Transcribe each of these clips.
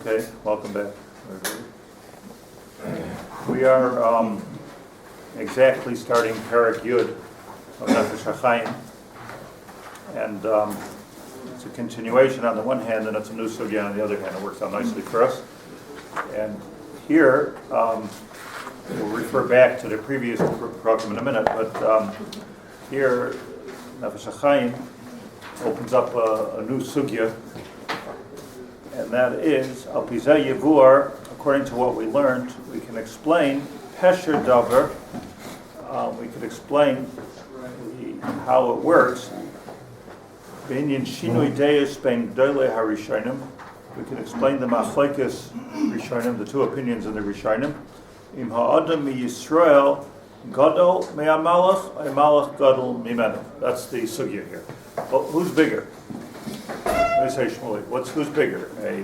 Okay, welcome back. We are exactly starting Perek Yud of Nefesh HaChaim, and it's a continuation on the one hand, and it's a new sugya on the other hand. It works out nicely for us. And here, we'll refer back to the previous program in a minute, but here, Nefesh HaChaim opens up a new sugya, and that is, Al Pizeh Yevur, according to what we learned, we can explain Pesher Davar, we could explain how it works. B'inyan Shinui Deus Ben Gdolei HaRishonim, we can explain the Machlokes Rishonim, the two opinions in the Rishonim. Im ha'adam mi Yisrael Gadol me'amalach, Malach Gadol mimenu. That's the sugya here. Well, who's bigger? Let me say Shmuley. Who's bigger, a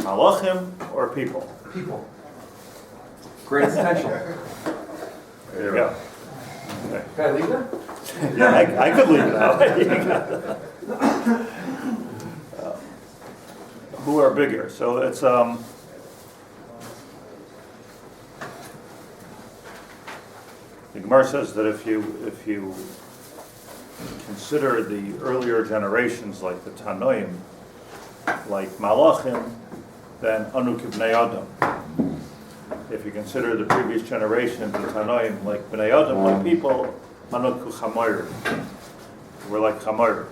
malachim or people? People. Greatest potential. There you go. Okay. Can I leave that? Yeah, I could leave it out. Who are bigger? So it's the Gemara says that if you consider the earlier generations like the Tanoim, like Malachim, then Anu Kibnei Adam. If you consider the previous generations, the Tanoim, like Bnei Adam, like people, Anu Chamoyer. We're like Chamoyer.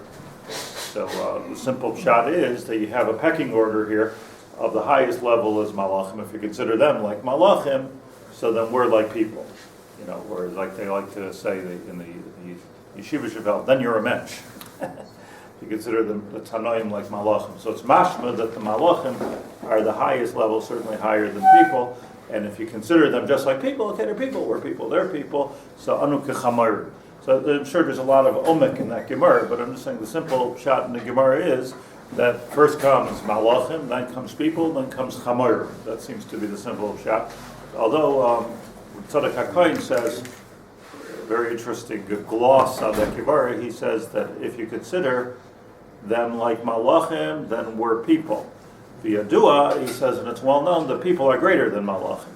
So the simple shot is that you have a pecking order here of the highest level is Malachim. If you consider them like Malachim, so then we're like people. You know, or like they like to say in the Yeshiva Shavel, then you're a mensch. You consider the Tanoim like Malachim. So it's mashma that the Malachim are the highest level, certainly higher than people. And if you consider them just like people, okay, they're people, we're people, they're people. So anu kechamar. So I'm sure there's a lot of omek in that Gemara, but I'm just saying the simple shot in the Gemara is that first comes Malachim, then comes people, then comes chamar. That seems to be the simple shot. Although Tzadok HaKohen says, very interesting gloss on that Gemara, he says that if you consider them like Malachim, then we're people. V'yadua, he says, and it's well known that people are greater than Malachim.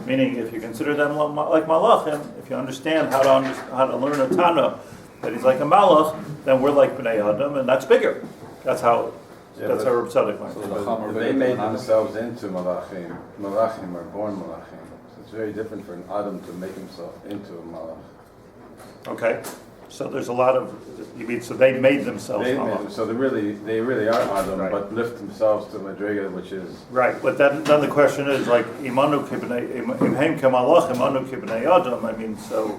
Meaning, if you consider them like Malachim, if you understand how to learn a Tana, that he's like a Malach, then we're like Bnei Adam, and that's bigger. That's how Reb Tzadok might. So they made themselves into Malachim. Malachim are born Malachim. It's very different for an Adam to make himself into a Malach. Okay, so there's a lot of, you mean, so they made themselves Malach. So they really are Adam, right. But lift themselves to Madriga, which is... Right, but then the question is, like, Imanu Kibnei, Imhem Kemalach, Imanu Kibnei Adam, I mean, so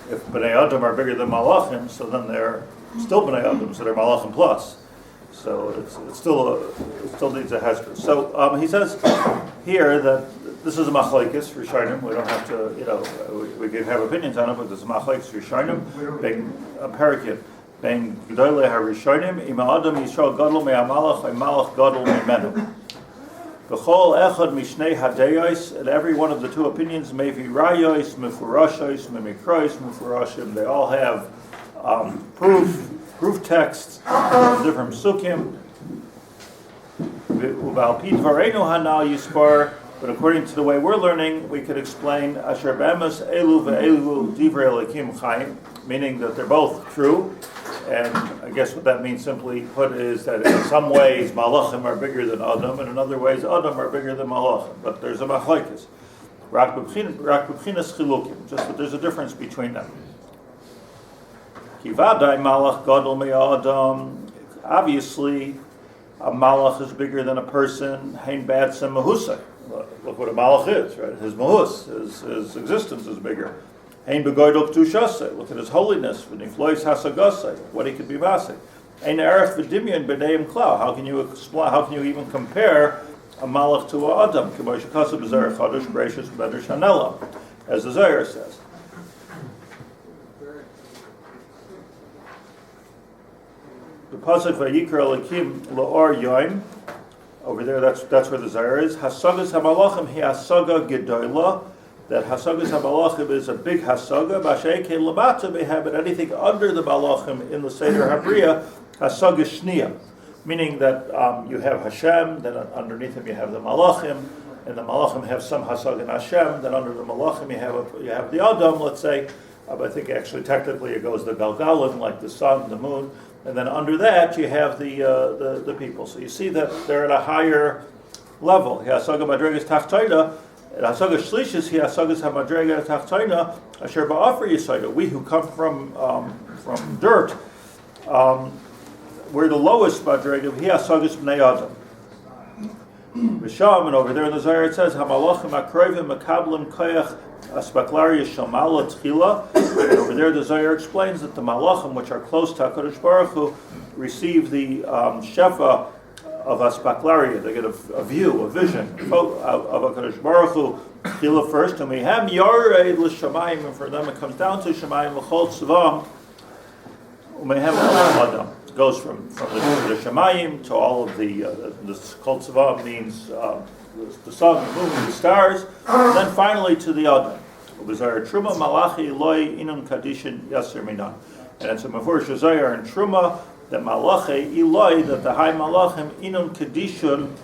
if Bnei Adam are bigger than Malachim, so then they're still Bnei Adam, so they're Malachim plus. So it still needs a hezbollah. So he says here that this is a machlokes rishonim. We don't have to, we can have opinions on it, but this is a machlokes rishonim. Being a Perek, being Gdolei HaRishonim, im Adam Yisrael Gadol me'amalach, Malach Gadol me'menu. B'chol echad mishnei hadeyos, and every one of the two opinions, mevi rayos, mefurashos, memikros, mefurashim. They all have proof texts, different psukim. Ubal pi dvareinu hanal yispar. But according to the way we're learning, we could explain asher b'emes elu ve'elu divrei Elokim chaim, meaning that they're both true. And I guess what that means, simply put, is that in some ways malachim are bigger than Adam, and in other ways Adam are bigger than malachim. But there's a machlokes. Rak b'bchinas chilukim, just that there's a difference between them. Kivadai malach gadol me'adam. Obviously, a malach is bigger than a person. Hein batzem mahusay. Look what a malach is, right? His mahus, his existence is bigger. Ein begoydol k'tushasei. Look at his holiness. V'niflois hasagasei. What he could be vasei. Ein erech v'dimyon b'neim klau. How can you explain? How can you even compare a malach to a adam? K'mo shekasa b'zerech chadosh b'reishis b'eder shanela, as the Zohar says. The pasuk vayikra Elokim la'or yoim. Over there, that's where the Zohar is. Hasagas hamalachim hi hasaga gedola. That hasagas hamalachim is a big hasaga. B'asheike lamata beha, but anything under the malachim in the Seder Habriya, hasaga shniya. meaning that you have Hashem, then underneath him you have the Malachim, and the Malachim have some Hasag in Hashem, then under the Malachim you have the Adam, let's say, I think actually technically it goes the Galgalim, like the sun, the moon, and then under that you have the people. So you see that they're at a higher level. Hasaga Madregas Tachtoina, Hasaga Shlishis, Hasagas Hamadrega Tachtoina, Asher Ba'afar Yisaida. We who come from dirt, we're the lowest Madrega, Hasagas Bnei Adam. V'sham, and over there in the Zohar it says, Hamalachim Akroivim Makablim Koyach Aspaklaria Shamala Tchila. And over there the Zohar explains that the Malachim, which are close to HaKadosh Baruch Hu, receive the Shefa of Aspaklaria. They get a view, a vision of HaKadosh Baruch Hu. Tchila first, and we have Yared L'Shamayim, and for them it comes down to Shamayim L'chol Tzvam, Umehem Adam. Goes from the Shemayim to all of the Kol Tzava means the sun, the moon, the stars, and then finally to the Adam. Truma Malachi Eloi Inun Kadishin Yasir Minan. And it's a Mefurish Zohar and Truma that Malachi Eloi, that the high Malachim Inun Kadishin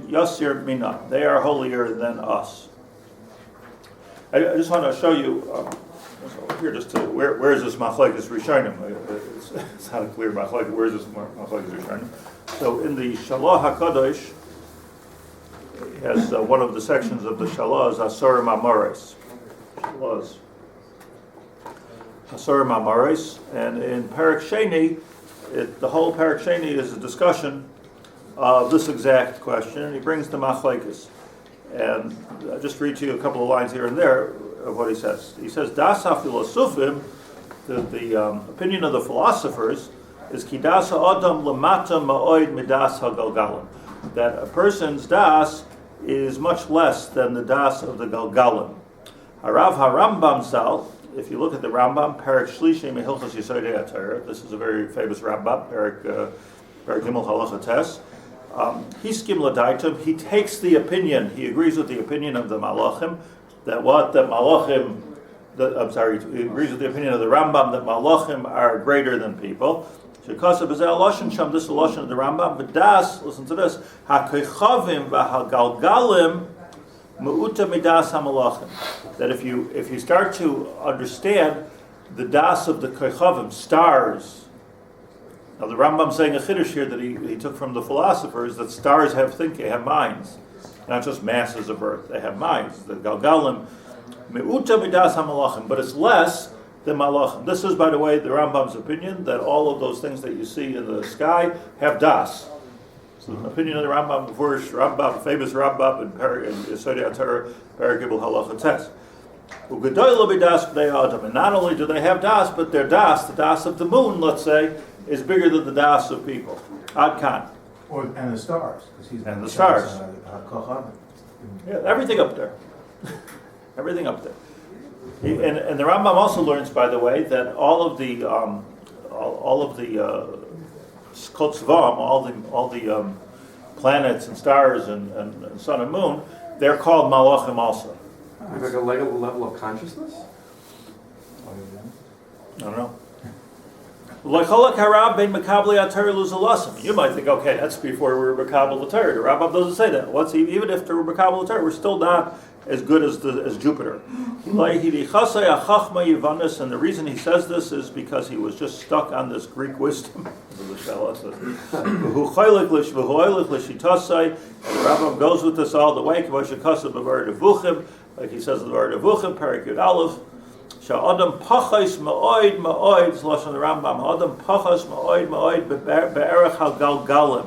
Yasir Minan. They are holier than us. I just want to show you. Here, just to where is this machlekes rishonim? It's not a clear machlekes. Where is this machlekes rishonim? So in the Shalah Hakadosh, it has one of the sections of the Shalah is Asorim Amares. Shalahs Asorim Amares, and in Perek Sheni, the whole Perek Sheni is a discussion of this exact question, and he brings the machlekes. And I'll just read to you a couple of lines here and there of what he says. He says, Das ha-filosofim, the opinion of the philosophers, is ki das ha-adam lamata ma'oid midas ha-galgalim. That a person's das is much less than the das of the galgalim. Harav ha-Rambam Zal, if you look at the Rambam, Perek Shlishi Mehilchas Yesodei HaTorah, this is a very famous Rambam, Perek Gimel Halacha Tes. Hiskim Ladaitum, he takes the opinion, he agrees with the opinion of the Malachim, that what the Malachim, he agrees with the opinion of the Rambam that Malachim are greater than people. Shekasa b'zeh lashon sham, this is the lashon of the Rambam. But das, listen to this, hakechavim v'hagalgalim me'uta midas hamalachim. That if you start to understand the das of the kechavim, stars. Now the Rambam's saying a chiddush here that he took from the philosophers, that stars have thinking, have minds. Not just masses of earth, they have minds. The Galgalim, Me'uta midas hamalachim, but it's less than malachim. This is, by the way, the Rambam's opinion, that all of those things that you see in the sky have das. So the opinion of the Rambam, the first Rambam, famous Rambam in Yesodei HaTorah, Perek Gimel Halacha Tes. U'gedoyla b'das b'nei Adam, and not only do they have das, but their das, the das of the moon, let's say, is bigger than the das of people. Ad kan. And the stars. And the stars. Yeah, everything up there. Everything up there. And the Rambam also learns, by the way, that all of the Kol Tzvam, all the planets and stars and sun and moon, they're called Malachim also. Like a level of consciousness? I don't know. You might think, okay, that's before we were Makabel the Torah. The Rambam doesn't say that. Even if they were Makabel the Torah, we're still not as good as Jupiter. And the reason he says this is because he was just stuck on this Greek wisdom. And the Rambam goes with this all the way. Like he says in the word Avuchim, Perek Yud Aleph. Sha'adam pachos ma'oid ma'oid, it's lashon the Rambam, Adam pachos ma'oid ma'oid be'erech ha-galgalim.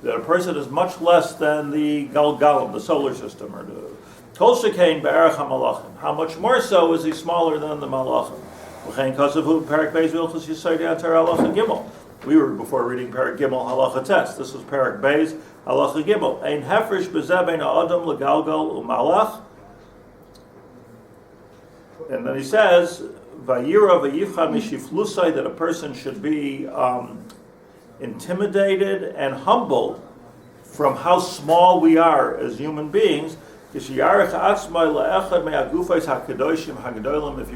That a person is much less than the galgalim, the solar system, or the kol shekain be'erech ha-malachim. How much more so is he smaller than the malachim? V'chein kasavu Perek Beis Vilchus Yesodei HaTorah Halacha Gimel. We were before reading Perek Gimel Halacha Tes. This was Perek Beis Halacha Gimel. Ein hefresh b'zeh bein ha'adam legalgal u'malach. And then he says, "Vayira v'yivchad mishiflusai," that a person should be intimidated and humbled from how small we are as human beings. If you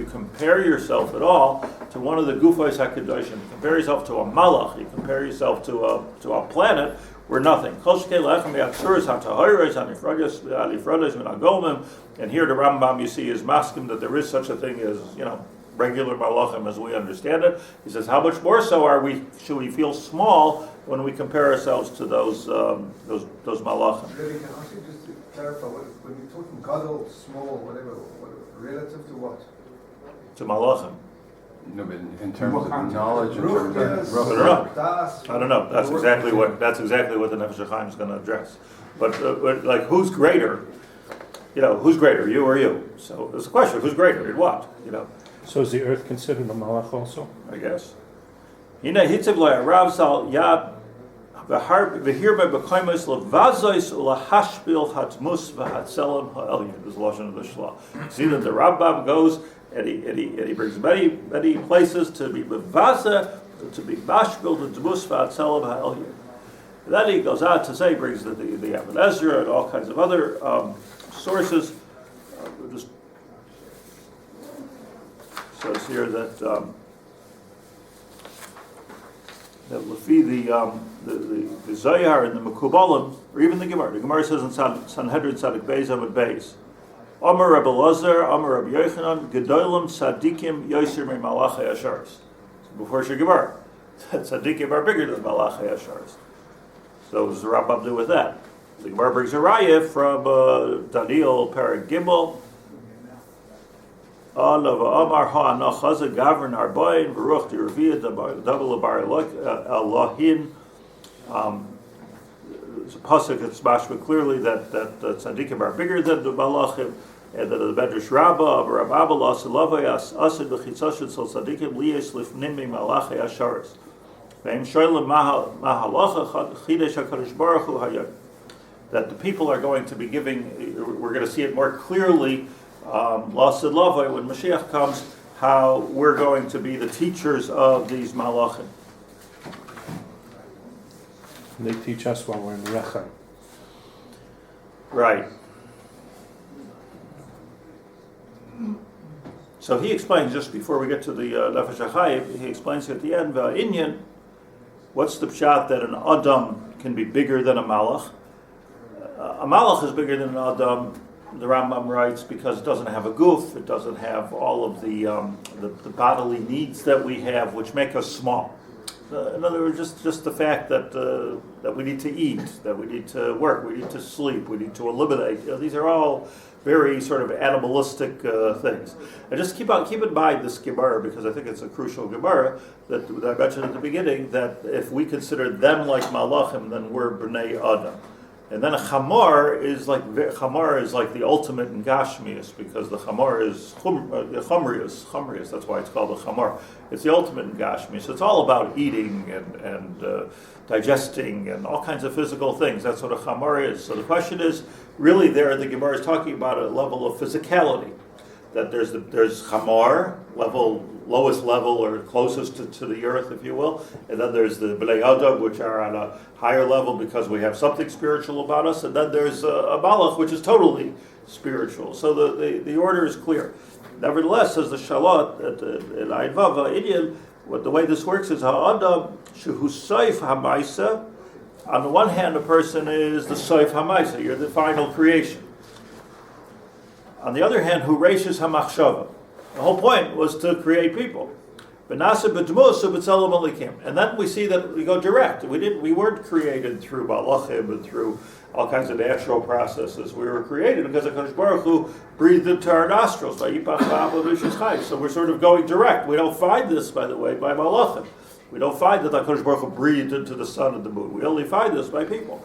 compare yourself at all to one of the gufos hakadoshim, you compare yourself to a malach, you compare yourself to a planet, we're nothing. And here the Rambam you see is maskim that there is such a thing as regular malachim as we understand it. He says, how much more so should we feel small when we compare ourselves to those malachim? Really, can I ask you just to clarify, when you're talking gadol, small, whatever, relative to what? To malachim. No, but in terms of knowledge, in terms of I don't know. That's exactly what the Nefesh HaChaim is going to address. But like, who's greater? Who's greater, you or you? So there's a question: who's greater in what? So is the earth considered a malach also? I guess. Rav Sal Yad v'hirbe b'koimus levazois ulahashpil hatmus v'hatzelam ha'elyon. This is the lashon of the Shlit'a. See that the Rambam goes and he brings many places to be bevaza, to be bashpil the tmus v'hatzelam ha'elyon. Then he goes out to say, he brings the Ibn Ezra and all kinds of other sources. Just says here that Lefi the Zohar and the Mekubalim, or even the Gemara says in Sanhedrin Sadik Beis Amud Beis, Amar Rebbe Lazar, Amar Rabbi Yochanan, Gedolim Tzadikim Yoser Me Malachei Asharis. Before Gemara, Tzadikim are bigger than Malachei Asharis. So what does the Rambam do with that? The Gemara brings a raya from Daniel Perek Gimel. Amar ha'anachaza gavrin arbain v'ruch d'reviyah double bar Elohim. It's a pasuk that's mashma clearly that tzaddikim are bigger than the malachim, and that the Medrash Rabbah Rabbi Abba Lasselavayas asid v'chitzashin sol tzaddikim liyes lifnim mi malachei asharis. Ve'im shoylim mahalacha chidesh hakadosh baruch hu hayad. That the people are going to be giving. We're going to see it more clearly. Lasid Lavai, when Mashiach comes, how we're going to be the teachers of these malachim. They teach us while we're in Rechem. Right. So he explains, just before we get to the Nefesh HaChaim, he explains at the end, Inyan, what's the pshat that an Adam can be bigger than a malach? A malach is bigger than an Adam, the Rambam writes, because it doesn't have a goof, it doesn't have all of the bodily needs that we have, which make us small. In other words, just the fact that we need to eat, that we need to work, we need to sleep, we need to eliminate. These are all very sort of animalistic things. And just keep in mind this Gemara, because I think it's a crucial Gemara that I mentioned at the beginning, that if we consider them like malachim, then we're b'nei Adam. And then a chamar is like the ultimate in Gashmius, because the chamar is chumrius. That's why it's called a chamar. It's the ultimate in Gashmius. It's all about eating and digesting and all kinds of physical things. That's what a chamar is. So the question is, really, there the Gemara is talking about a level of physicality. That there's chamar, lowest level or closest to the earth, if you will, and then there's the b'nei Adam, which are on a higher level because we have something spiritual about us, and then there's a malach, which is totally spiritual. So the order is clear. Nevertheless, says the Shalat in Ayin Vav Inyan, the way this works is ha'adam shehu soif ha'maisa. On the one hand, a person is the soif ha'maisa, you're the final creation. On the other hand, who reishes hamachshava. The whole point was to create people. And then we see that we go direct. We weren't created through malachim and through all kinds of natural processes. We were created because HaKadosh Baruch Hu breathed into our nostrils. So we're sort of going direct. We don't find this, by the way, by malachim. We don't find that HaKadosh Baruch Hu breathed into the sun and the moon. We only find this by people.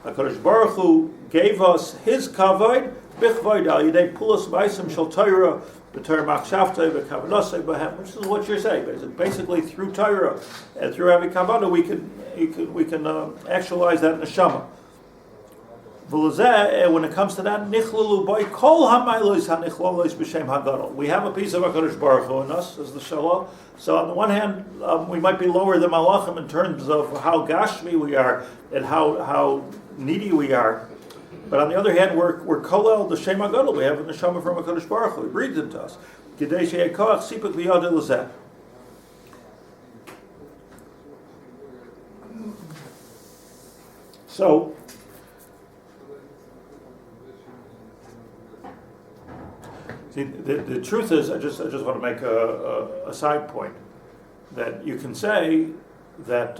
HaKadosh Baruch Hu gave us His kavod b'chvod al yidei pulos ma'asim shel Torah b'Torah machshavtei v'kavanasei b'hem, which is what you're saying. Basically, through Torah and through having kavanah, we can actualize that neshama. And when it comes to that, nichlalu by kol hamaylos hanichlalos b'shem hagadol. We have a piece of HaKadosh Baruch Hu in us, as the Shalah. So on the one hand, we might be lower than malachim in terms of how gashmi we are and how needy we are. But on the other hand, we're kolel the Shem HaGadol. We have a neshama from HaKadosh Baruch Hu. He breathed into us. Kidei she'yeh koach sipuk v'yadeh l'zeh. So, see, the truth is, I just want to make a side point, that you can say that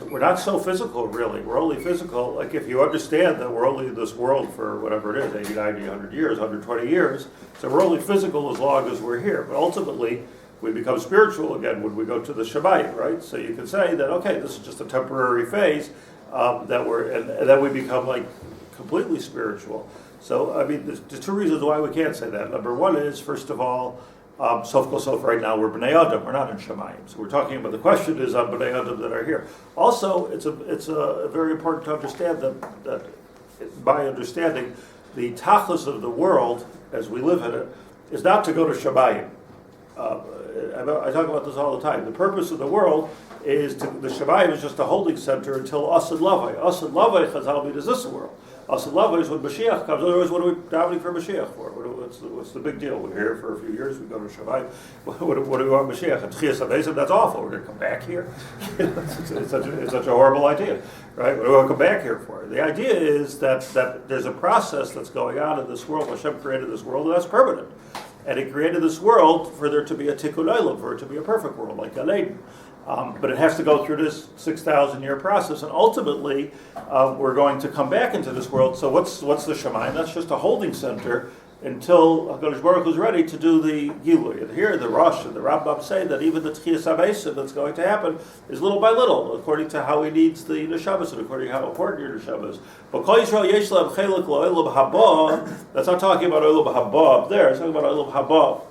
we're not so physical, really. We're only physical, like if you understand that we're only in this world for whatever it is, 80, 90, 100 years, 120 years, so we're only physical as long as we're here. But ultimately, we become spiritual again when we go to the Shabbat, right? So you can say that, okay, this is just a temporary phase, and then we become like completely spiritual. So, I mean, there's two reasons why we can't say that. Number one is, first of all, Sof Kol Sof, right now we're B'nai Adam, we're not in Shemayim. So we're talking about, the question is on B'nai Adam that are here. Also, it's very important to understand that by understanding the tachlis of the world as we live in it is not to go to Shemayim. I talk about this all the time. The purpose of the world is the Shemayim is just a holding center until Asad Lavai. Asad Lavai, Chazal mean, is this world. Asad Lavai is when Mashiach comes. Otherwise, what are we davening for Mashiach for? What's the big deal? We're here for a few years, we go to Shemayim. What do we want Mashiach? And Tchias HaBesim, that's awful. We're going to come back here? it's such a horrible idea, right? What do we want to come back here for? The idea is that there's a process that's going on in this world. Hashem created this world, and that's permanent. And He created this world for there to be a tikkun olam, for it to be a perfect world, like Gan Eden. But it has to go through this 6,000-year process, and ultimately we're going to come back into this world. So what's the Shemayim? That's just a holding center until HaKadosh Baruch Hu is ready to do the Gilui. And here the Rosh and the Rambam say that even the Tchias HaBesim that's going to happen is little by little, according to how he needs the Neshamas and according to how important your Neshama is. But Kol Yisrael Yesh Lehem Chelik L'Olam Haba, that's not talking about Olam Haba up there, it's talking about Olam Haba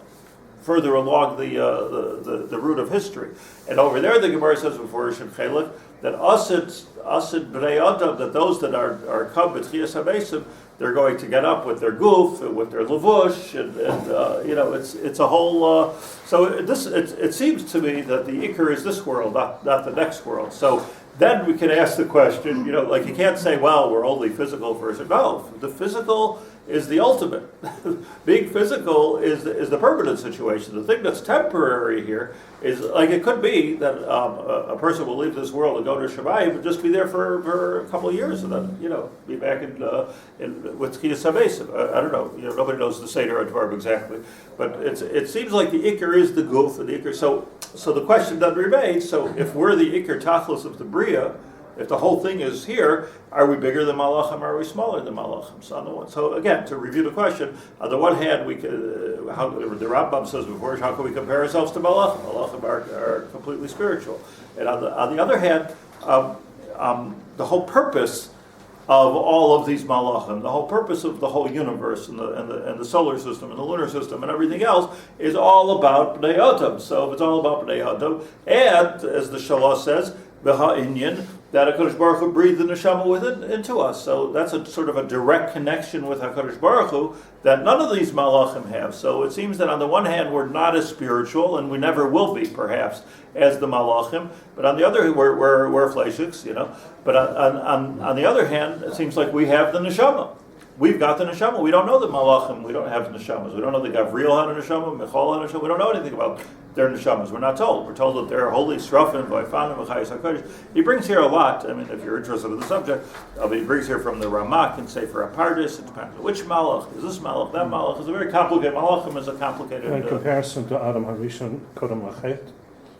further along the route of history. And over there the Gemara says before Rishon Chelik that Asid B'nai Adam, that those that are come B'Tchias HaBesim, they're going to get up with their goof, with their levush, and it's a whole. So it seems to me that the ikar is this world, not the next world. So then we can ask the question, like you can't say, well, we're only physical for a. No, the physical is the ultimate. Being physical is the permanent situation. The thing that's temporary here is, like, it could be that a person will leave this world and go to Shemayim and just be there for a couple of years and then, be back in with Tchias HaBesim. I don't know. Nobody knows the Seder Advarim exactly. But it seems like the Iker is the goof and the Iker. So the question then remains, so if we're the Iker Tachlis of the Bria, if the whole thing is here, are we bigger than Malachim or are we smaller than Malachim? So again, to review the question, on the one hand, we could, how the Rambam says before, how can we compare ourselves to Malachim? Malachim are completely spiritual. And on the other hand, the whole purpose of all of these Malachim, the whole purpose of the whole universe and the solar system and the lunar system and everything else is all about Bnei Adam. So if it's all about Bnei Adam, and as the Shalah says, V'ha'inyan, that HaKadosh Baruch Hu breathed the neshama into us. So that's a sort of a direct connection with HaKadosh Baruch Hu that none of these malachim have. So it seems that on the one hand we're not as spiritual, and we never will be, perhaps, as the malachim. But on the other hand, we're fleishiks, But on the other hand, it seems like we have the neshama. We've got the neshama. We don't know the malachim. We don't have the neshamas. We don't know the Gavriel had a neshama, Michal had a neshama. We don't know anything about their neshamas. We're not told. We're told that they're holy, srafim, vayfanim, v'chayis hakodesh. He brings here a lot. I mean, if you're interested in the subject, he brings here from the Ramak and Sefer HaPardes. It depends on which malach. Is this malach? That malach is a very complicated. Malachim is a complicated. In comparison to Adam Harishon Kodam Lachet.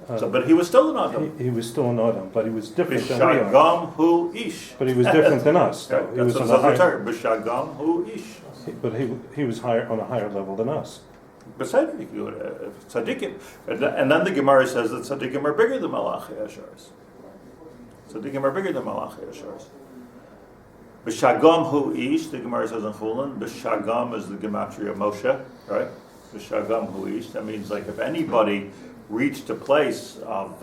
But he was still an Adam. He was still an Adam, but he was different than we are. B'shagam hu ish. But he was different than us. Okay, He was that's on a another higher, term. B'shagam hu ish. but he was higher on a higher level than us. Beside tzaddikim, and then the Gemara says that tzaddikim are bigger than Malachi Ashars. Tzaddikim are bigger than Malachi Ashars. B'shagam hu ish, the Gemara says in Chulin. B'shagam is the gematria of Moshe, right? B'shagam hu ish. That means, like, if anybody reached a place of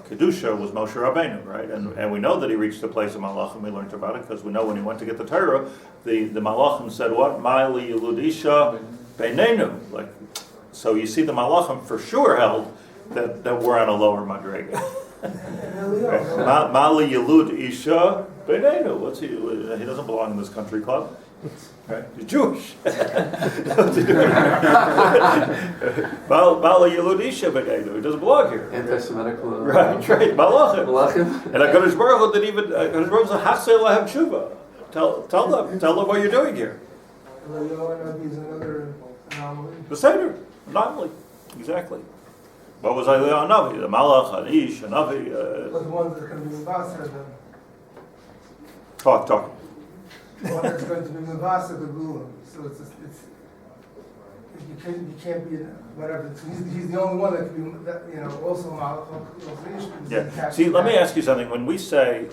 kedusha was Moshe Rabbeinu, right? And we know that he reached a place of malachim. We learned about it because we know when he went to get the Torah, the malachim said, "What Ma'ali Yeludisha Beinenu?" Like, so you see, the malachim for sure held that we're on a lower madrega. Ma'ali Yelud Isha Benenu, what's he doesn't belong in this country club. Right? He's Jewish. What's he doing? Bala Yeludisha Benenu, he doesn't belong here. Anti-Semitic. Right, Malachim. Malachim. And HaKadosh Baruch Hu didn't even, HaKadosh Baruch Hu said, Hachsei lahem tshuva. Tell them what you're doing here. He's another anomaly. The Seder, anomaly, exactly. What was Eliyahu Navi? The Malach, an Ish, a Navi. But the ones that are going to be Mavasa, Talk. the one that's going to be Mavasa, the Gulam. So it's you can't be whatever. He's the only one that can be also Malach. Yeah. See, let me ask you something. When we say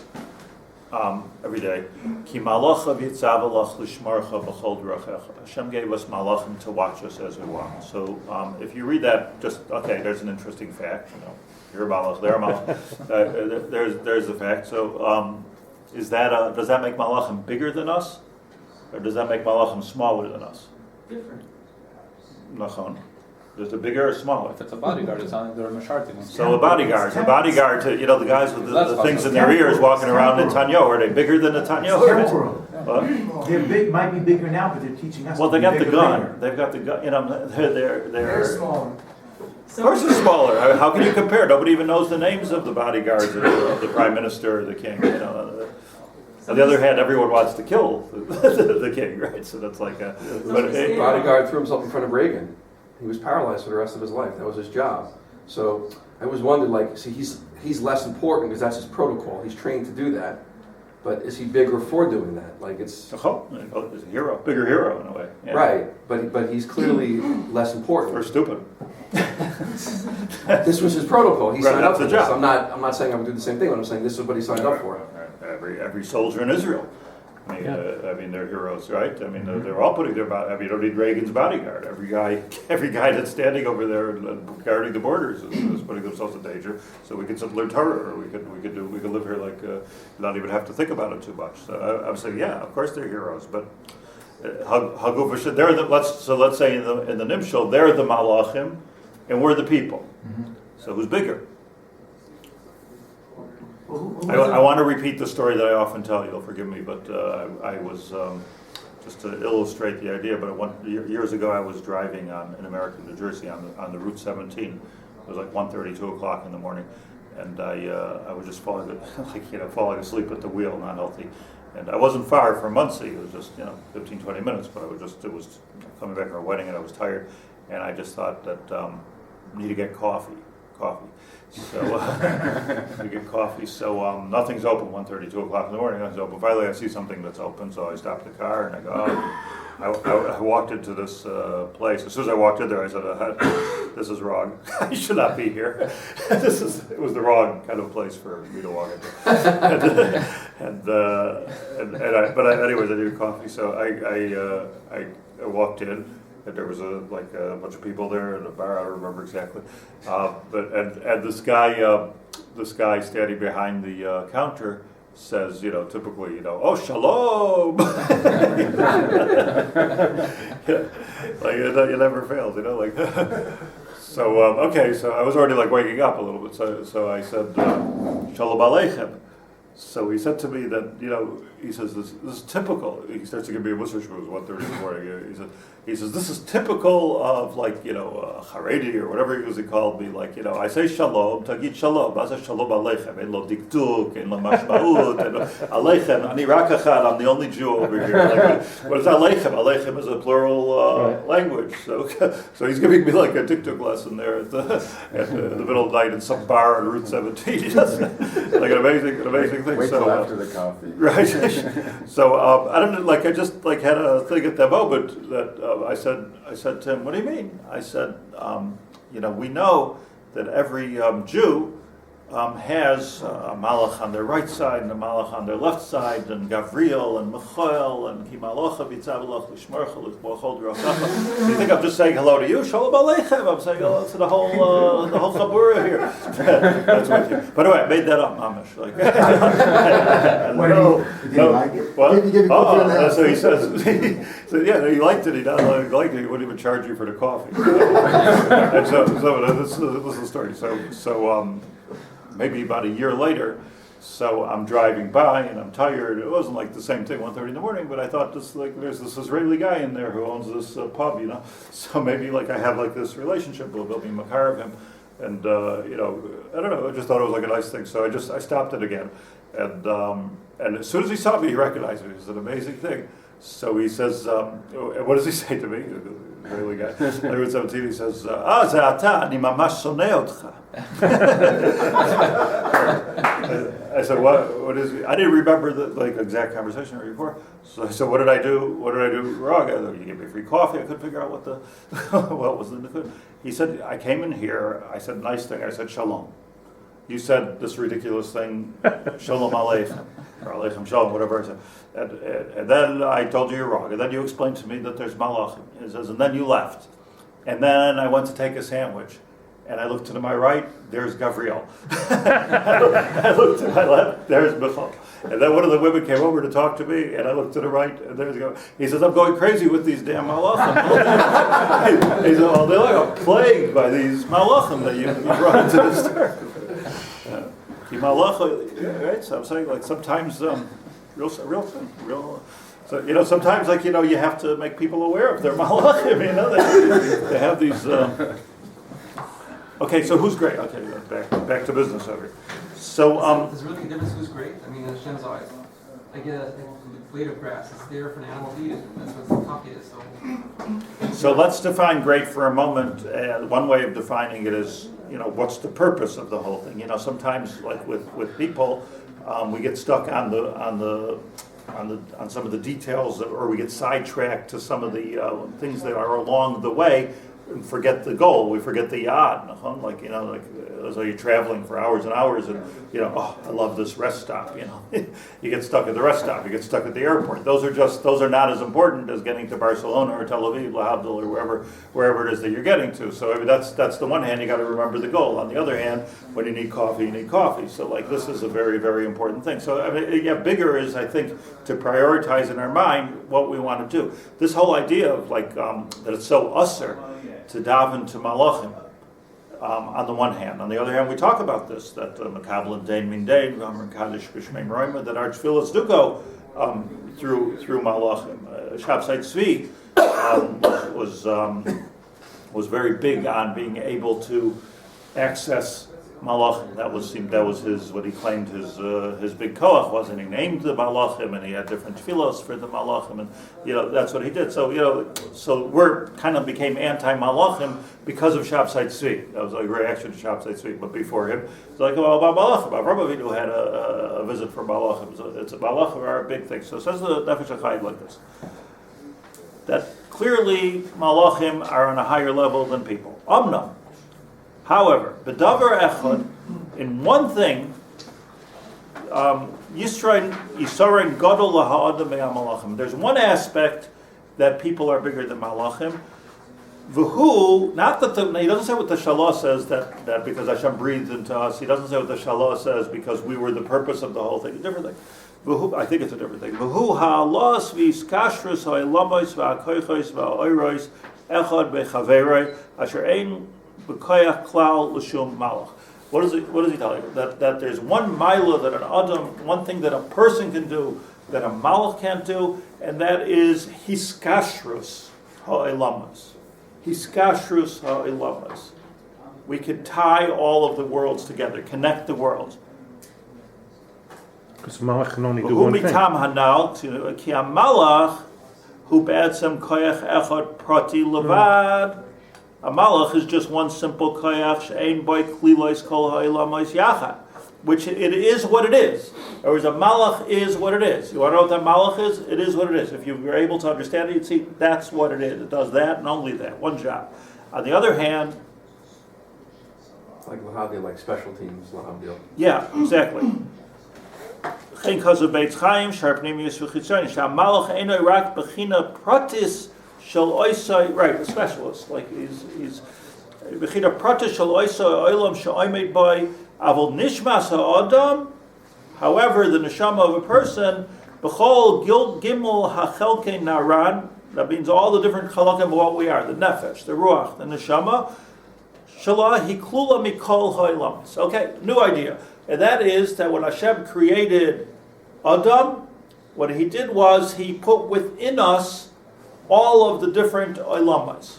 every day, Ki malacha v'yitzav alach l'shmarcha b'chol drachecha. Hashem gave us malachim to watch us as we walk. So if you read that, there's an interesting fact. You're a malach, they're a malach. There's the fact. So does that make malachim bigger than us, or does that make malachim smaller than us? Different. Nachon. Is it bigger or smaller? If it's a bodyguard, it's on they're masharting. So a bodyguard, the guys with the things in their ears walking around in Tanyo, are they bigger than the Tanyo? They're big, might be bigger now, but they're teaching us. Well, to they be got the bigger gun. later. They've got the gun. They're They're smaller. Of course, they're smaller. How can you compare? Nobody even knows the names of the bodyguards of the prime minister or the king. On the other hand, everyone wants to kill the king, right? So that's like a. Bodyguard threw himself in front of Reagan. He was paralyzed for the rest of his life. That was his job. So I always wondered, he's less important because that's his protocol. He's trained to do that. But is he bigger for doing that? He's a hero, bigger hero in a way. Yeah. Right, but he's clearly less important. Or stupid. This was his protocol. He signed up for the this. job. I'm not saying I would do the same thing. But I'm saying this is what he signed up for. Every soldier in Israel. I mean, they're heroes, right? I mean, they're all putting their body. I mean, you don't need Reagan's bodyguard. Every guy that's standing over there guarding the borders is putting themselves in danger. So we can learn Torah, or we could live here not even have to think about it too much. So I'm saying, yeah, of course they're heroes, but let's say in the Nimshal, they're the Malachim, and we're the people. Mm-hmm. So who's bigger? I want to repeat the story that I often tell. You'll forgive me, but I was just to illustrate the idea. But years ago, I was driving in America, New Jersey, on the Route 17. It was like 1:30, 2 o'clock in the morning, and I was just falling asleep at the wheel, not healthy. And I wasn't far from Muncie. It was just 15, 20 minutes. But it was coming back from a wedding, and I was tired, and I just thought that I need to get coffee. So we get coffee. So nothing's open 1:30, 2 o'clock in the morning. Nothing's open. Finally, I see something that's open, so I stop the car and I go. I walked into this place. As soon as I walked in there, I said, "This is wrong. I should not be here. It was the wrong kind of place for me to walk into." Anyways, I needed coffee, so I walked in. And there was a bunch of people there in a bar. I don't remember exactly, but this guy standing behind the counter says, typically, "Oh, shalom." It never fails, So okay, so I was already waking up a little bit. So I said, "Shalom aleichem." So he said to me that, he says, this is typical. He starts to give me a Musar Shmuz 1:30 in the morning. He says, this is typical of Haredi or whatever he called me. I say shalom, tagid shalom. I say shalom aleichem. En lo diktuk, en lo mashmaut, en lo aleichem. Ani rak echad, I'm the only Jew over here. What is aleichem? Aleichem is a plural language. So he's giving me a diktuk lesson there in the middle of the night in some bar on Route 17. An amazing thing. Wait till after the coffee. Right. So I don't know. I just had a thing at that moment that I said to him, "What do you mean?" I said, we know that every Jew has a malach on their right side and a malach on their left side, and Gavriel and Michael and Kimalocha B'Tzav L'Shmarcha L'Chol D'Rochacha. So you think I'm just saying hello to you? Shalom Aleichem. I'm saying hello to the whole Chabura here. That's what you. By the way, I made that up, Mamish. Did he like it? What? Did he give you coffee on that? So he says, he liked it. He liked it. He wouldn't even charge you for the coffee. And so this is the story. So maybe about a year later, So I'm driving by and I'm tired. It wasn't like the same thing, 1:30 in the morning, but I thought there's this Israeli guy in there who owns this pub, So maybe like I have like this relationship with him, be makar of him, and I don't know. I just thought it was like a nice thing. So I stopped it again, and as soon as he saw me, he recognized me. It was an amazing thing. So he says, what does he say to me? Israeli guy. I was 17. He says, זה אתה, אני ממש שונא אותך. I said, what is it? I didn't remember the exact conversation right before. So I said, what did I do wrong? I said, you gave me free coffee. I couldn't figure out what was in the food. He said, I came in here. I said, nice thing. I said, shalom. You said this ridiculous thing, shalom aleichem, or aleichem shalom, whatever I said. And then I told you you're wrong. And then you explained to me that there's malachim. He says, and then you left. And then I went to take a sandwich. And I looked to my right, there's Gavriel. I looked to my left, there's Michal. And then one of the women came over to talk to me, and I looked to the right, and there's Gavriel. He says, I'm going crazy with these damn malachim. He said, well, they're like I'm plagued by these malachim that you brought into the store. Right? So I'm saying, like, sometimes, real thing. So, sometimes, like, you have to make people aware of their malachim, they have these... Okay, so who's great? Okay, back to business over here. So, there's really a difference who's great. I mean, Hashem's always, I get a blade of grass. It's there for an animal to eat it. That's what the top is. So let's define great for a moment. One way of defining it is, what's the purpose of the whole thing? Sometimes, like with people, we get stuck on some of the details, or we get sidetracked to some of the things that are along the way. And forget the goal. We forget the yad. Like as though you're traveling for hours and hours, and I love this rest stop. You get stuck at the rest stop. You get stuck at the airport. Those are not as important as getting to Barcelona or Tel Aviv, La Havdil, or wherever it is that you're getting to. So that's the one hand. You got to remember the goal. On the other hand, when you need coffee, you need coffee. So like this is a very, very important thing. So bigger is, I think, to prioritize in our mind what we want to do. This whole idea of that it's so usher to daven to malachim, on the one hand. On the other hand, we talk about this, that Makabel Dain Min Dain, V'Amar Kaddish B'Shmei Roima, that our tefillas do go through malachim. Shabsai Tzvi was very big on being able to access malachim. That was his, what he claimed his big koach was, and he named the malachim, and he had different tefillos for the malachim, and that's what he did. So so we're kind of became anti-malachim because of Shabsai Tzvi. That was a reaction to Shabsai Tzvi. But before him, it's like, well, about malachim. Rabbi Avinu had a visit for malachim. So malachim are a big thing. So it says the Nefesh HaChaim like this, that clearly malachim are on a higher level than people. Amnam. However, bedavar echad, in one thing, Yisrael gadol laha'adam me'amalachim. There's one aspect that people are bigger than malachim. V'hu, not that he doesn't say what the Shalah says that because Hashem breathed into us. He doesn't say what the Shalah says because we were the purpose of the whole thing. It's a different thing. V'hu, I think it's a different thing. V'hu ha'alos v'yiskashrus ha'ilamos v'ha'koichos v'ha'oiros echad be'chaveroi asher ein b'koyach klal l'shum malach. What is he telling you? That there's one milah that an adam, one thing that a person can do that a malach can't do, and that is hiskashrus ha'ilamos. Hiskashrus ha'ilamos. We can tie all of the worlds together, connect the worlds. Because malach can only do one thing. Hanal, ki malach hu ba'atzem koyach echad prati levad. A malach is just one simple koyach she'ein boi klilois kol ha'ilamos yachad, which it is what it is. Or a malach is what it is. You want to know what that malach is? It is what it is. If you were able to understand it, you'd see that's what it is. It does that and only that. One job. On the other hand, like Lahavdil, like special teams, Lahavdil. Yeah, exactly. Chen kazu Beitz Chaim, sharpening yus v'chitzoni. Malach eino rak b'china pratis shel oisai. Right, a specialist. Like he's b'china pratis shel oisai oilam she'oimed by avol nishmas ha'adam. However, the neshama of a person, b'chol gimel ha'chelkei naran. That means all the different chalakim of what we are: the nefesh, the ruach, the neshama. Shalah hiklula mikol ha'ilamos. Okay, new idea. and that is that when Hashem created Adam, what he did was he put within us all of the different olamas.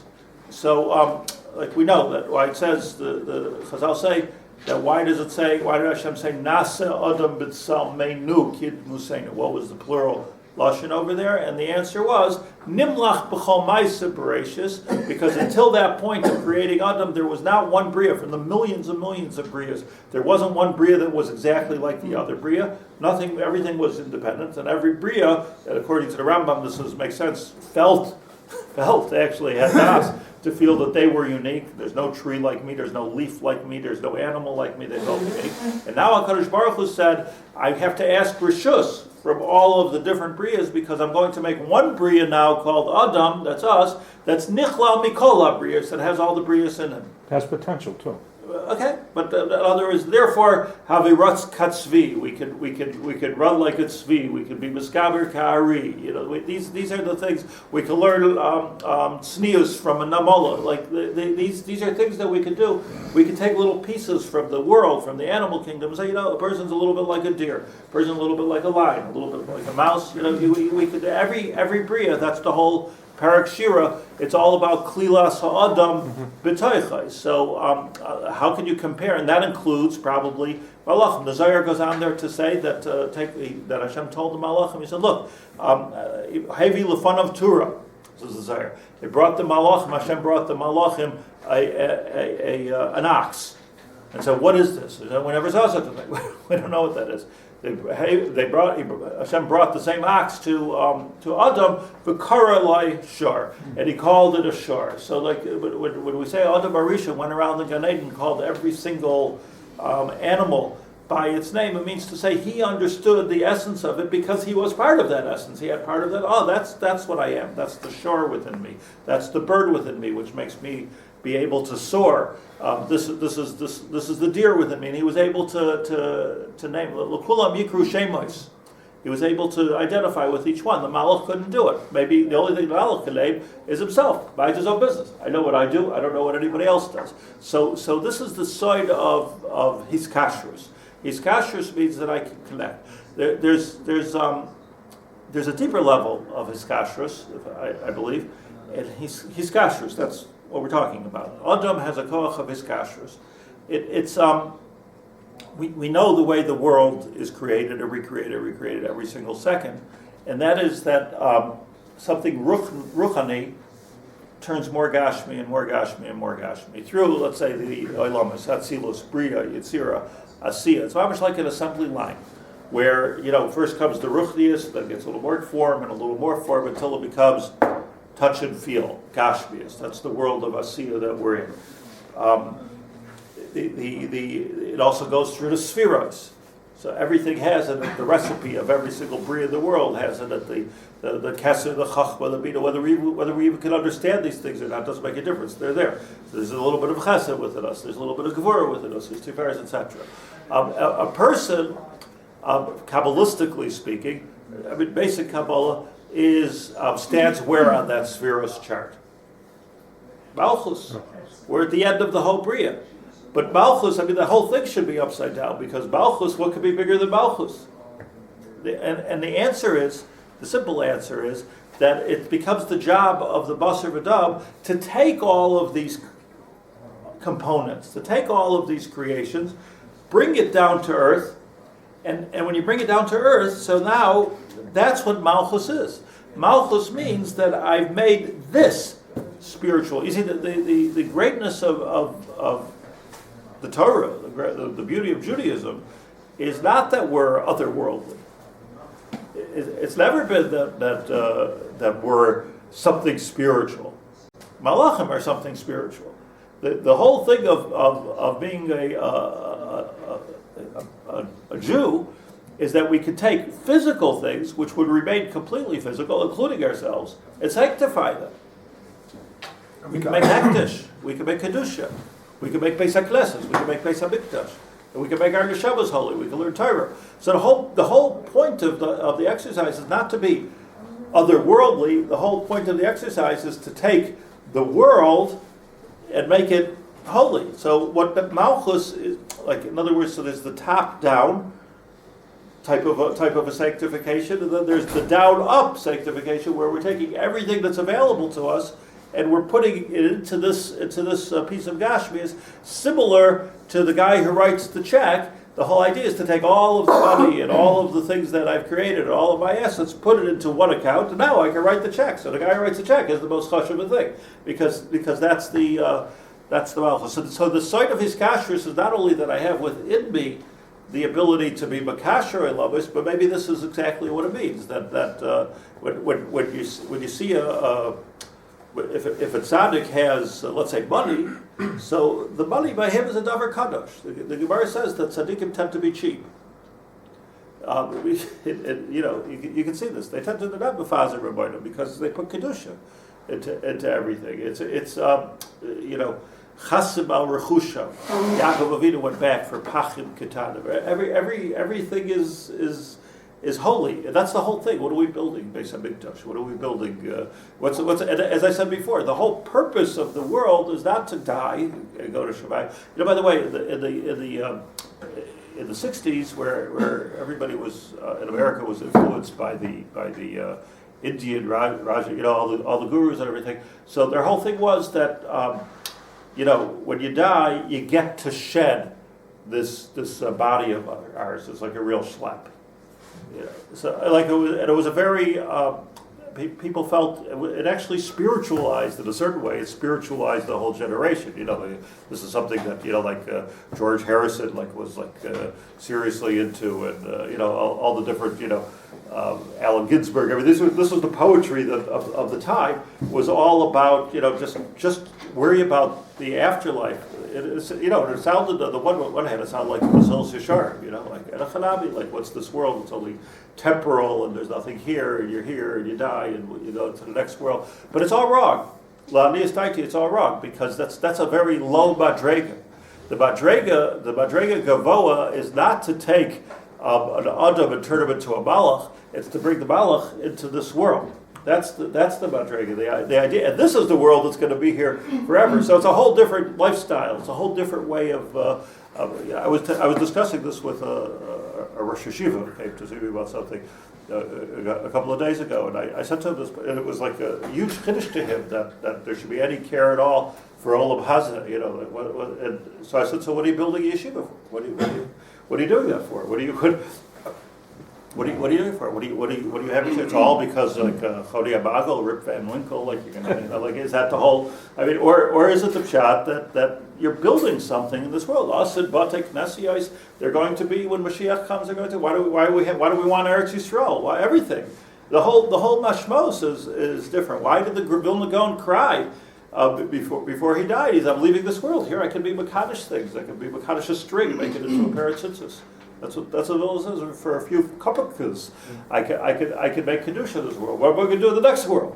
So, like we know that, why it says, the Chazal say, that why did Hashem say, Nase Adam b'tzal meinu kid museinu? What was the plural lashon over there? And the answer was, Nimlach b'chol ma'aseh bereshis, because until that point of creating Adam, there was not one bria from the millions and millions of brias. There wasn't one bria that was exactly like the other bria. Everything was independent, and every bria, and according to the Rambam, this makes sense, felt actually had das to feel that they were unique. There's no tree like me, there's no leaf like me, there's no animal like me, they felt unique. And now HaKadosh Baruch Hu said, I have to ask reshus from all of the different brias, because I'm going to make one bria now called Adam, that's us, that's nichlal mikol brias, that has all the brias in it. Has potential too. Okay, but in other words, therefore, haviratz katzvi. We could run like a tzvi. We could be miskaber ka'ari. These are the things we can learn. Tznius from a namola. Like these are things that we can do. We can take little pieces from the world, from the animal kingdom, and say, a person's a little bit like a deer, a person's a little bit like a lion, a little bit like a mouse. We could every bria. That's the whole Perek Shira. It's all about klilas ha'adam b'toichai. So how can you compare? And that includes probably malachim. The Zohar goes on there to say that that Hashem told the malachim. He said, "Look, hevi lefanav Torah." This is the Zohar. They brought the malachim. Hashem brought the malachim an ox, and said, "What is this?" We never saw such a thing. We don't know what that is. Hashem brought the same ox to Adam, v'kara lai shar, and he called it a shar. So, like when we say Adam Arisha went around the Gan Eden and called every single animal by its name, it means to say he understood the essence of it because he was part of that essence. He had part of that. Oh, that's what I am. That's the shar within me. That's the bird within me, which makes me be able to soar. This is the deer within me, and he was able to name l'kulam yikru shemos. He was able to identify with each one. The Malach couldn't do it. Maybe the only thing the Malach can name is himself. Mind his own business. I know what I do. I don't know what anybody else does. So this is the side of his kashrus. His kashrus means that I can connect. There's a deeper level of his kashrus, I believe, and his kashrus. That's what we're talking about. Adam has a koach of his kashrus. We know the way the world is created or recreated every single second, and that is that something ruchani turns more gashmi and more gashmi and more gashmi through, let's say, the olamas, atzilus, bria, yitzira, asiya. It's much like an assembly line, where first comes the ruchnius, then gets a little more form and a little more form until it becomes touch and feel, gashmias. That's the world of asiya that we're in. It also goes through the spheros. So everything has in it, the recipe of every single bria in the world has in it the kesser, the chachma, the bina. Whether we even can understand these things or not doesn't make a difference. They're there. So there's a little bit of chesed within us. There's a little bit of gevura within us. There's tiferes, etc. A person, kabbalistically speaking, basic Kabbalah stands where on that spheros chart? Malchus. We're at the end of the whole bria. But Malchus, the whole thing should be upside down, because Malchus, what could be bigger than Malchus? And the answer is, the simple answer is, that it becomes the job of the Basar V'Dam to take all of these components, to take all of these creations, bring it down to earth, and when you bring it down to earth, so now that's what Malchus is. Malchus means that I've made this spiritual. You see, the greatness of the Torah, the beauty of Judaism, is not that we're otherworldly. It's never been that we're something spiritual. Malachim are something spiritual. The whole thing of being a Jew is that we can take physical things, which would remain completely physical, including ourselves, and sanctify them. We can make Hekdesh, we can make Kedusha, we can make Beis HaKnesses, we can make Beis HaMikdash, and we can make our neshamas holy, we can learn Torah. So the whole point of the exercise is not to be otherworldly. The whole point of the exercise is to take the world and make it holy. So what Malchus is, like in other words, so there's the top-down type of a sanctification, and then there's the down-up sanctification where we're taking everything that's available to us and we're putting it into this piece of Gashmias, similar to the guy who writes the check. The whole idea is to take all of the money and all of the things that I've created and all of my assets, put it into one account, and now I can write the check. So the guy who writes the check is the most chashuv thing, because that's the malchus. So the sight of his kashrus is not only that I have within me the ability to be makasher elabis, but maybe this is exactly what it means. That when you see if a tzaddik has, let's say, money, so the money by him is a davar kadosh. The Gemara says that tzaddikim tend to be cheap. You can see this. They tend to not befazer rabbanim because they put kedusha into everything. It's chasim al rechusha. Yaakov Avinu went back for pachim ketanim. Everything is holy. That's the whole thing. What are we building? Beis Hamikdash. What are we building? And as I said before, the whole purpose of the world is not to die and go to Shabbat. By the way, in the 60s, where everybody was in America was influenced by the Indian Raja, all the gurus and everything. So their whole thing was that when you die, you get to shed this body of ours. It's like a real schlep. So it was a very people felt it actually spiritualized in a certain way. It spiritualized the whole generation. This is something that George Harrison was seriously into, and all the different Allen Ginsberg. I mean, this was the poetry of the time. Was all about just worry about the afterlife. It sounded on the one hand, it sounded like Basil Shishar, like Erechanabi, like what's this world? It's only temporal, and there's nothing here, and you're here, and you die, and you go to the next world. But it's all wrong. La'anias daiti, it's all wrong, because that's a very low madrega. The madrega gavoa is not to take an adam and turn him into a malach. It's to bring the malach into this world. That's the madrega, the idea, and this is the world that's going to be here forever. So it's a whole different lifestyle. It's a whole different way of. I was discussing this with a Rosh Yeshiva who came to see me about something a couple of days ago, and I said to him this, and it was like a huge chiddush to him that there should be any care at all for Olam Hazeh, and so I said, so what are you building a yeshiva for? What are you doing that for? What are you doing for it? What do you have to say? It's all because Chodi Abago, Rip Van Winkle, you're gonna is that the whole? I mean, or is it the pshat that you're building something in this world? Asid Batek Nesiyos, they're going to be when Mashiach comes. They're going to. Why do we want Eretz Yisrael? Why everything? The whole mashmos is different. Why did the Vilna Gaon cry before he died? I'm leaving this world. Here I can be Makadish things. I can be Makadish a string and make it into a pair of tzitzis. That's what Vilna says. For a few kapakas, I could make kedusha in this world. What am I going to do in the next world?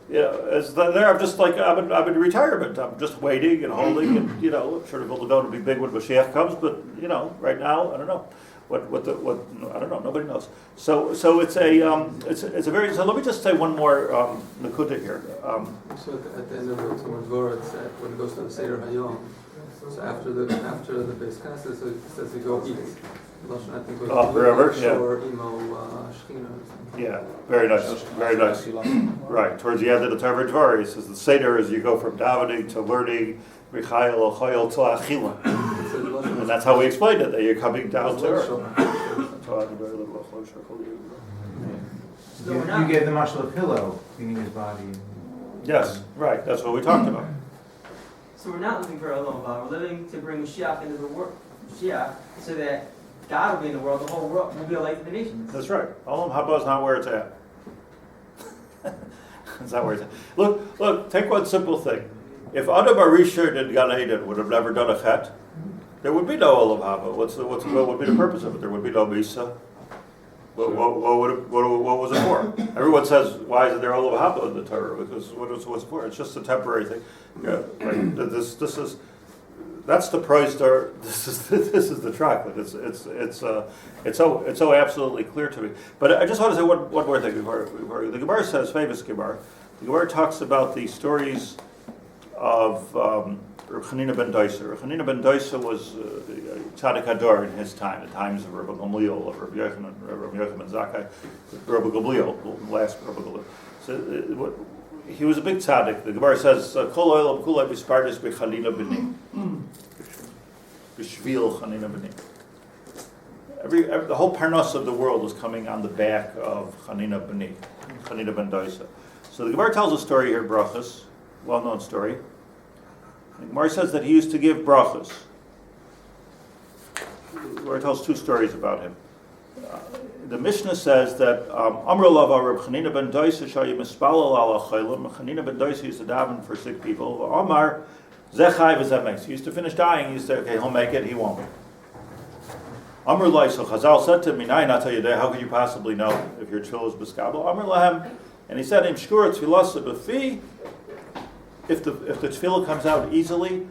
I'm just I'm in retirement. I'm just waiting and holding, and I'm sure the Vilna Gaon will be big when Mashiach comes. But right now I don't know. What I don't know. Nobody knows. So it's a very. So let me just say one more nakuda here. So at the end of the Talmud Dvorah, when it goes to the Seder Hayom, so after the Beis Knesset, so it says to go eat. I think it was forever, or Imo Shechina. Yeah, very nice, very nice. Right, towards the end of the Talmud Dvorah, it says the Seder is you go from davening to learning, Michael Ochoyel to Achila. And that's how we explained it, that you're coming down to earth. You gave the marshal a pillow, cleaning his body. Yes, right, that's what we talked about. So we're not living for Olam Haba, we're living to bring Mashiach into the world, Mashiach, so that God will be in the world, the whole world will be a light to the nations. That's right. Olam Haba is not where it's at. It's not where it's at. Look, take one simple thing. If Adam Arishon in Gan Eden would have never done a chet, there would be no Olam Haba. What would be the purpose of it? There would be no Misa. What was it for? Everyone says, why isn't there Olam Haba in the Torah? Because what's it for? It's just a temporary thing. Yeah, right. That's the price. This is the track. It's so absolutely clear to me. But I just want to say one more thing before the Gemara says, famous Gemara. The Gemara talks about the stories of Reb Chanina ben Doisa. Reb Chanina ben Doisa was Tzaddik Hador in his time, the times of Rebbe Gamliel, of Rabbi Yochanan ben Zakkai, Rebbe Gamliel, the last Rebbe Gamliel. So he was a big tzaddik. The Gemara says, "Kol oil kulay b'spardes b'chalina b'ni, b'shvil chanina b'ni." The whole parnas of the world was coming on the back of Chanina b'ni, Chanina ben Doisa. So the Gemara tells a story here, brachas, well-known story. The Gemara says that he used to give brachas. The Gemara tells two stories about him. The Mishnah says that Amr Lava Reb Chanina ben Doisa shaya mispalel ala chaylim. Chanina ben Doisa used to daven for sick people. Amar zechai v'zemes. He used to finish dying. He used to say, okay, he'll make it. He won't. Amr Lai. So Chazal said to him, "Minayin atay yedei? How could you possibly know if your tefillah is b'skabel?" Amr Lahem, and he said, "Im shkura tefillah b'fi." If the tefillah comes out easily,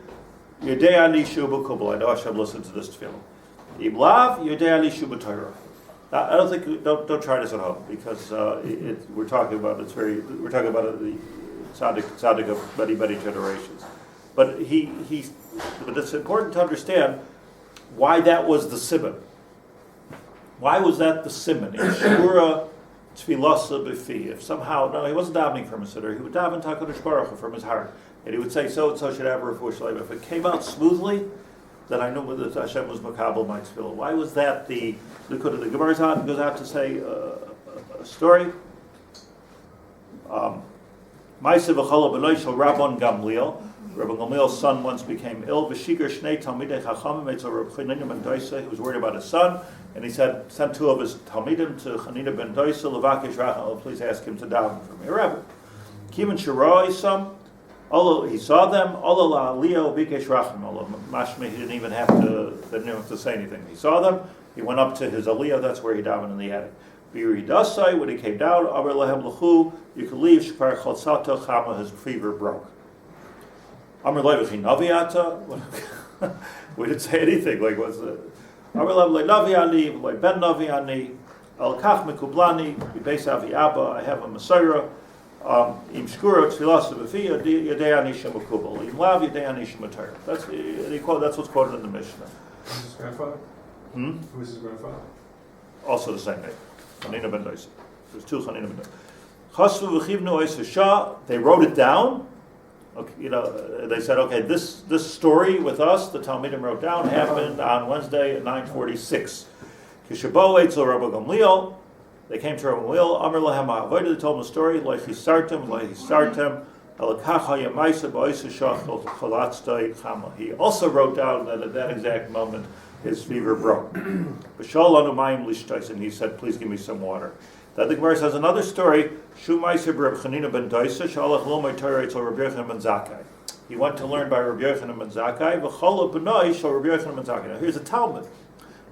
yedei ani shu b'kubel. I know Hashem listened to this tefillah. Im lav yedei ani shu b'torah. I don't think don't try this at home because we're talking about the tzaddik of many generations. But but it's important to understand why that was the siman. Why was that the siman? In shura tefilasa b'fi. If somehow he wasn't davening from a sitter, he would daven Hakadosh Baruch Hu from his heart, and he would say so and so should have a refuah shleima. If it came out smoothly, then I knew that Hashem was makabel my tefillah. Why was that the Gemara goes out to say a story? Ma'aseh v'chala b'noi shel Rabban Gamliel. Rabbi Gamliel's son once became ill. V'shikar shnei talmidei chachamim etzel Reb Chanina ben Doisa. He was worried about his son, and he sent two of his talmidim to Chanina ben Doisa. Levakish rachel, please ask him to daven for me. Rabbi, kiven shiroi some. Although he saw them, although Leo bikesh rachim, mashmi, he didn't even have to say anything. He saw them. He went up to his aliyah. That's where he davened in the attic. Biridasai, when he came down, Amar lehem lechu, you could leave. Shpar chalzata chama, his fever broke. Amar lehem naviata. We didn't say anything. Like what's it? Amar lehem naviani, ben naviani, al kach mekublani, b'beis avi abba. I have a Messiah. Im shkura tefillah b'fi yedei ani shemukubal. Im lav yedei ani shemutar. That's what's quoted in the Mishnah. Who's his grandfather? Who is his grandfather? Also the same name, Chanina ben Doisa. There's two Chanina ben Doisa. Chasvu v'chivnu ois hashah. They wrote it down. Okay, they said, okay, this story with us, the Talmidim wrote down, happened on Wednesday at 9:46. Kishabou eitzel Rabbi Gamliel. They came to Rabbi Gamliel. Amar lahem ha'avodah. They told him the story. Leichisartem, elakach hayamaisa ba'ois hashah chalatztai chama. He also wrote down that at that exact moment his fever broke. B'shal anu mayim lishtais, and he said, please give me some water. Then the Gemara says another story. Shumaisa Reb Chanina ben Doisa shalach lomay Torah etzel Rabbi Yochanan ben Zakkai. He went to learn by Rabbi Yochanan ben Zakkai. V'chol b'noi shal Rabbi Yochanan ben Zakkai. Now here's a Talmud,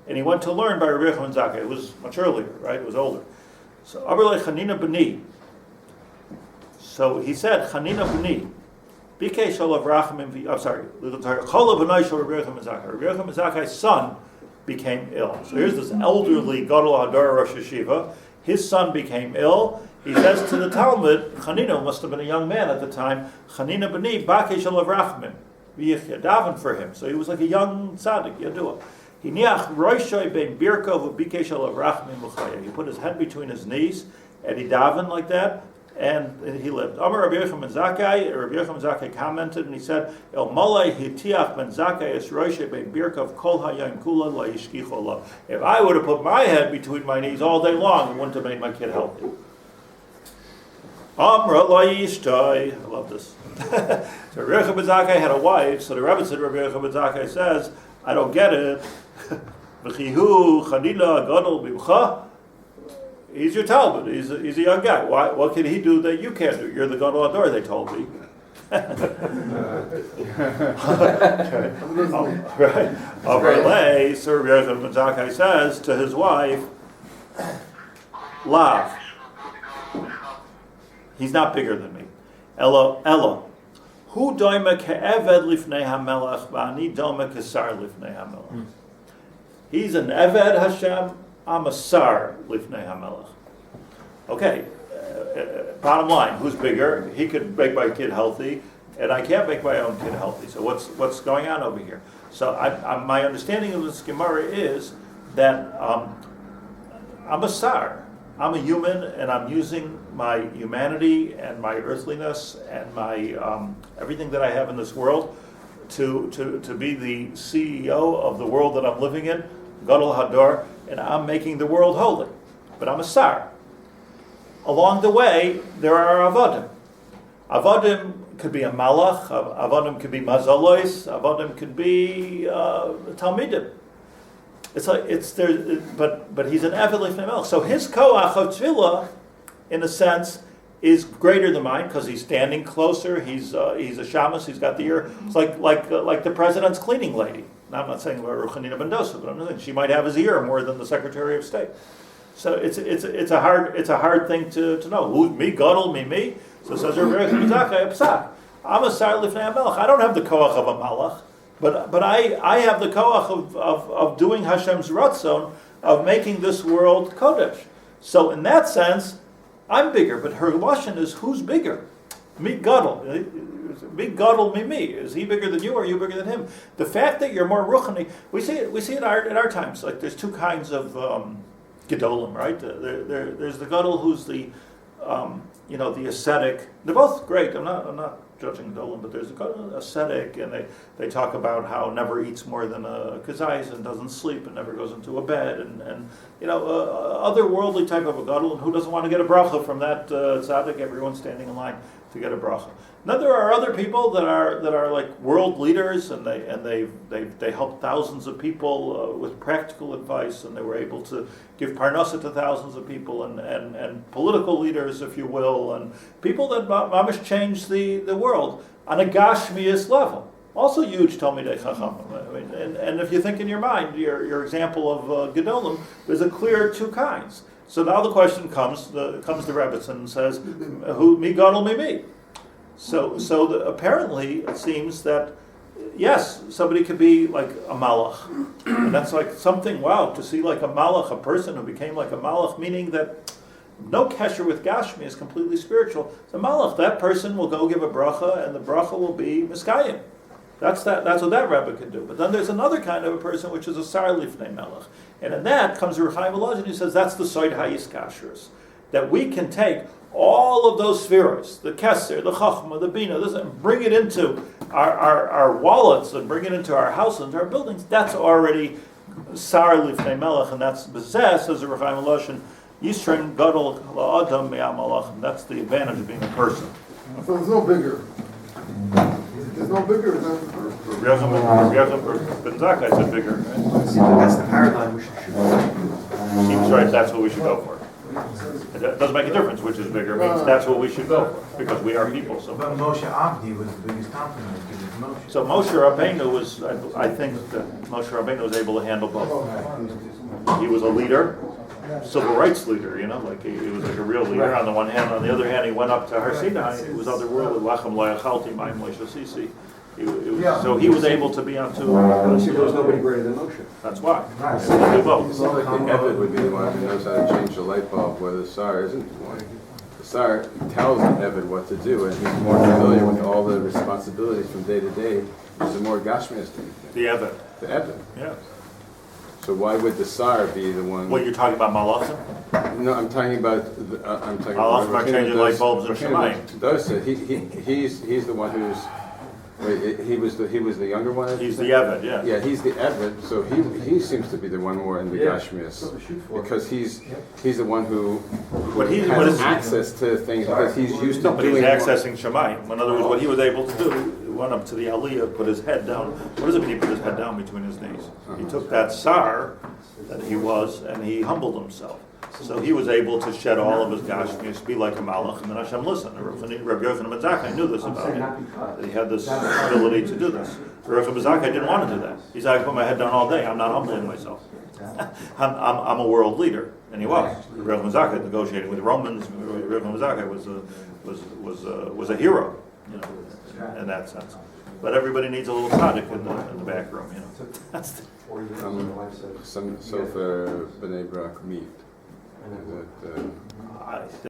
and he went to learn by Rabbi Yochanan ben Zakkai. It was much earlier, right? It was older. So Abrle Chanina b'ni. So he said Chanina b'ni. BK shalav rachamim. I'm sorry. Chol b'noi shal Rabbi Yochanan ben Zakkai. Rabbi Yochanan ben Zakkai's son became ill. So here's this elderly Gadol Hadar Rosh Yeshiva. His son became ill. He says to the Talmud, Chanina must have been a young man at the time. Chanina b'ni bakei shalav rachamim. V'yichya daven for him. So he was like a young tzaddik, yadua. He niach roishoy ben birko v'bikei shalav rachamim l'chaya. He put his head between his knees and he davened like that, and he lived. Amar Rabbi Yochanan ben Zakkai. Rabbi Yochanan ben Zakkai commented and he said, El malay hitiach ben Zakkai es roishoy ben birko kol hayam kula la yishkicho la. If I would have put my head between my knees all day long, it wouldn't have made my kid healthy. Amra la yishtai. I love this. So Rabbi Yochanan ben Zakkai had a wife, so the Rebbe said, Rabbi Yochanan ben Zakkai says, I don't get it. V'chihu chanina gadol b'imcha. He's your Talmud. He's a young guy. What can he do that you can't do? You're the Gadol Hador, they told me. Right. Overlay, Sir Rabbi Yochanan ben Zakkai says to his wife, Lav. He's not bigger than me. Ella. Hu doime ke'eved lifnei hamelech v'ani doime kesar lifnei hamelech. He's an eved Hashem. I'm a sar lifnei hamelech. Okay. Bottom line, who's bigger? He could make my kid healthy. and I can't make my own kid healthy. So what's going on over here? So my understanding of this Gemara is that I'm a sar. I'm a human, and I'm using my humanity and my earthliness and my everything that I have in this world to be the CEO of the world that I'm living in, Gadol Hador, and I'm making the world holy. But I'm a sar. Along the way, there are avodim. Avodim could be a malach, avodim could be mazalois, avodim could be talmidim. It's like but he's an eved lifnei melech. So his koach of tefillah, in a sense, is greater than mine because he's standing closer. He's a shamus. He's got the ear. It's like the president's cleaning lady. Now, I'm not saying about Ruchanina ben Dosa, but I'm saying she might have his ear more than the Secretary of State. So it's a hard thing to know. Who's me? Gadol me? So says Rebbe Chaim Volozhn, I'm a sar lifnei melech. I don't have the koach of a malach. But I have the koach of doing Hashem's ratzon, of making this world kodesh. So in that sense, I'm bigger. But her lashon is, who's bigger? Me gadol. Me gadol me. Is he bigger than you, or are you bigger than him? The fact that you're more ruchani, we see it in our times. Like there's two kinds of gedolim, right? There's the gadol who's the the ascetic. They're both great. I'm not judging Dolan, but there's a ascetic, and they talk about how never eats more than a kazais and doesn't sleep and never goes into a bed, and otherworldly type of a gadol, and who doesn't want to get a bracha from that tzaddik? Everyone's standing in line to get a bracha. Now there are other people that are like world leaders, and they help thousands of people with practical advice, and they were able to give parnasa to thousands of people, and political leaders, if you will, and people that mamish change the world on a gashmius level. Also huge Talmidei Chachamim. And if you think in your mind, your example of Gedolim, there's a clear two kinds. So now the question comes to Rebbetzin and says, who me Gadol me? So apparently it seems that yes, somebody could be like a malach, and that's like something. Wow, to see like a malach, a person who became like a malach, meaning that no kesher with Gashmi is completely spiritual. The malach, that person will go give a bracha, and the bracha will be miskayim. That's what that Rebbe could do. But then there's another kind of a person which is a sar lifnei melech, and in that comes Rebbe Chaim Volozhn, who says that's the soid hayis kashrus, that we can take all of those spheres, the keser, the chachma, the bina, and bring it into our wallets, and bring it into our houses, into our buildings. That's already sar lifnei melech, and that's bezeh, says Rebbe Chaim Volozhn, yisren gadol la'adam me'am malachim. That's the advantage of being a person. So there's no bigger. There's no bigger than Rabbi Yaacov ben Zakkai said bigger. Right? That's the paradigm we should shoot. Seems right. That's what we should go for. It doesn't make a difference which is bigger. It means that's what we should go for because we are people. So. But Moshe Avdi was the biggest compliment given to Moshe. So Moshe Rabbeinu was, I think that Moshe Rabbeinu was able to handle both. He was a leader, civil rights leader, like he was like a real leader on the one hand. On the other hand, he went up to Har Sinai. It was otherworldly. Lachem lo yachalti ma'im lo yashasisi. So he was able to be on two. There's nobody greater than Moshe. That's why. They do both. It's not like the Eved would be the one who knows how to change the light bulb, where the Sar isn't the one. The Sar tells the Eved what to do, and he's more familiar with all the responsibilities from day to day, which is a more Gashmias thing. The Eved. The Eved. Yeah. So why would the Sar be the one? What you're talking about, Malachim? No, I'm talking about. Malachim are changing light bulbs in Shemayim. Does he's the one who's. Wait, he was the younger one. He's the Eved, yeah. Yeah, he's the Eved, so he seems to be the one more in the Gashmias, because he's the one who has access to things because he's used to but doing. He's accessing Shemayim. In other words, what he was able to do, he went up to the Aliyah, put his head down. What does it mean he put his head down between his knees? He took that Sar that he was and he humbled himself. So he was able to shed all of his gashmius, be like a malach, and then Hashem listened. Rabbi Yochanan ben Zakkai knew this about him, that he had this ability to do this. Rabbi Yochanan ben Zakkai didn't want to do that. He said, I put my head down all day, I'm not humbling myself. I'm a world leader, and he was. Rabbi Yochanan ben Zakkai negotiating with the Romans. Rabbi Yochanan ben Zakkai was a hero, in that sense. But everybody needs a little tzaddik in the back room, That's the Some sofa b'nei brak meat.